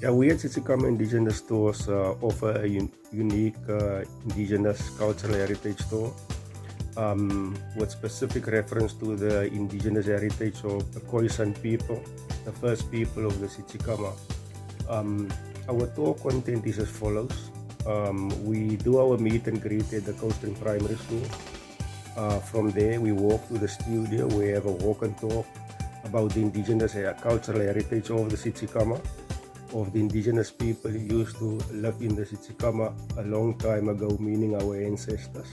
Yeah, we at Tsitsikamma Indigenous Tours offer a unique indigenous cultural heritage tour with specific reference to the indigenous heritage of the Khoisan people, the first people of the Tsitsikamma. Our tour content is as follows. We do our meet and greet at the Coastal Primary School. From there, we walk to the studio. We have a walk and talk about the indigenous cultural heritage of the Tsitsikamma, of the indigenous people who used to live in the Tsitsikamma a long time ago, meaning our ancestors.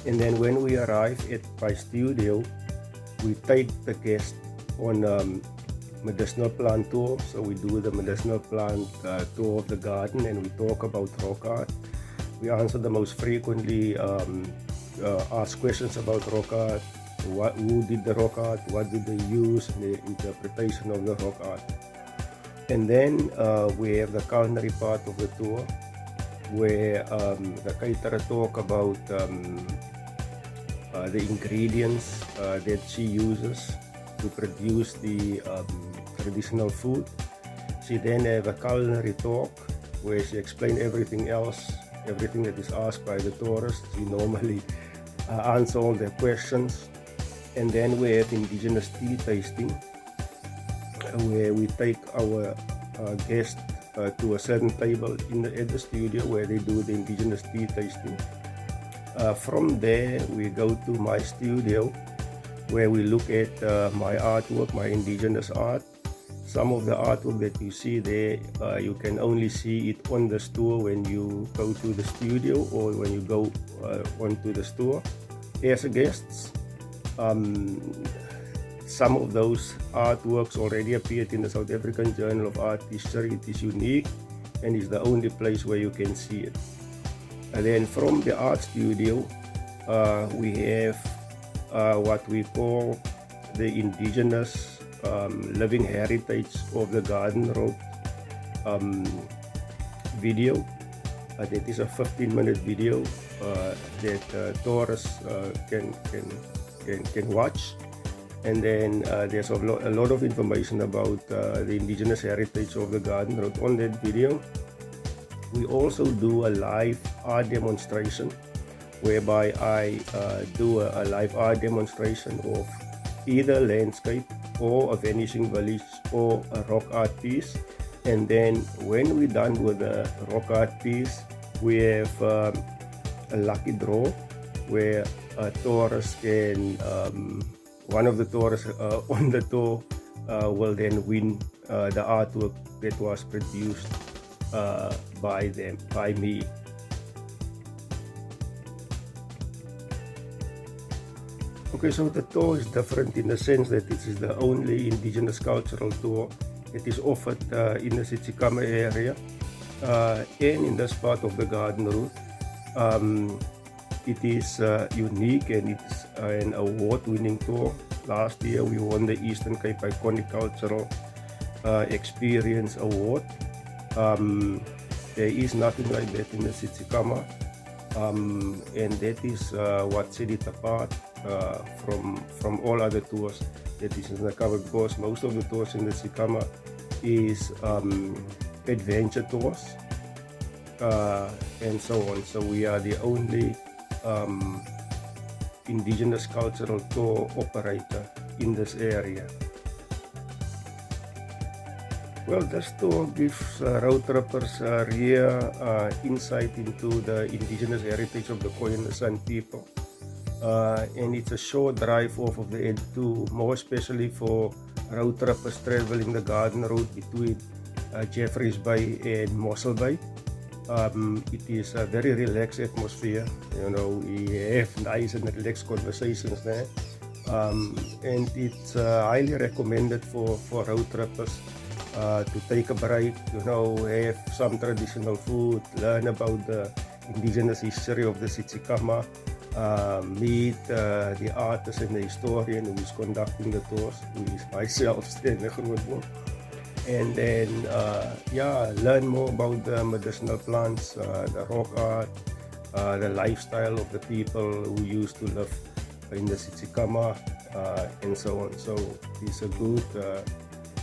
And then when we arrive at my studio, we take the guest on medicinal plant tour. So we do the medicinal plant tour of the garden, and we talk about rock art. We answer the most frequently asked questions about rock art. Who did the rock art? What did they use in the interpretation of the rock art? And then we have the culinary part of the tour, where the caterer talk about the ingredients that she uses to produce the traditional food. She then have a culinary talk where she explain everything else, everything that is asked by the tourists. She normally answer all their questions. And then we have indigenous tea tasting, where we take our guests to a certain table at the studio where they do the indigenous tea tasting. From there, we go to my studio where we look at my artwork, my indigenous art. Some of the artwork that you see there, you can only see it on the store when you go to the studio or when you go onto the store as a guest. Some of those artworks already appeared in the South African Journal of Art History. It is unique and is the only place where you can see it. And then from the art studio, we have what we call the indigenous living heritage of the Garden Road video. That is a 15-minute video that tourists can watch. And then there's a lot of information about the indigenous heritage of the Garden Road on that video. We also do a live art demonstration, whereby I do a live art demonstration of either landscape or a vanishing village or a rock art piece. And then when we're done with the rock art piece, we have a lucky draw where a tourist can one of the tourists on the tour will then win the artwork that was produced by me. Okay, so the tour is different in the sense that this is the only indigenous cultural tour that is offered in the Tsitsikamma area and in this part of the Garden Route. It is unique and it's an award-winning tour. Last year we won the Eastern Cape Iconic Cultural Experience Award. There is nothing like that in the Tsitsikamma, and that is what set it apart from all other tours that is in the cover, because most of the tours in the Tsitsikamma is adventure tours and so on. So we are the only indigenous cultural tour operator in this area. Well, this tour gives road trippers a real insight into the indigenous heritage of the Khoisan people. And it's a short drive off of the N2, more especially for road trippers traveling the Garden Road between Jeffreys Bay and Mossel Bay. It is a very relaxed atmosphere. You know, we have nice and relaxed conversations there. And it's highly recommended for road trippers to take a break, you know, have some traditional food, learn about the indigenous history of the Tsitsikamma, meet the artist and the historian who is conducting the tours, who is myself, Stanley Grootboom. And then learn more about the medicinal plants, the rock art, the lifestyle of the people who used to live in the Tsitsikamma and so on. So it's a good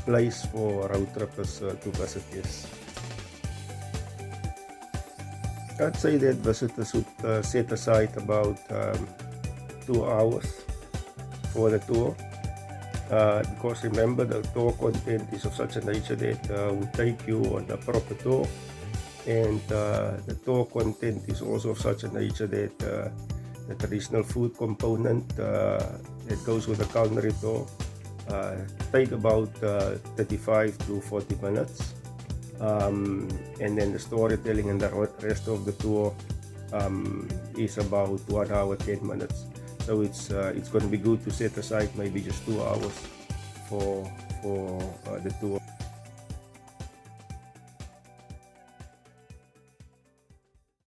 place for road trippers to visit. Yes, I'd say that visitors would set aside about 2 hours for the tour. Because remember, the tour content is of such a nature that will take you on a proper tour, and the tour content is also of such a nature that the traditional food component that goes with the culinary tour take about 35 to 40 minutes, and then the storytelling and the rest of the tour is about 1 hour 10 minutes. So it's going to be good to set aside maybe just 2 hours for the tour.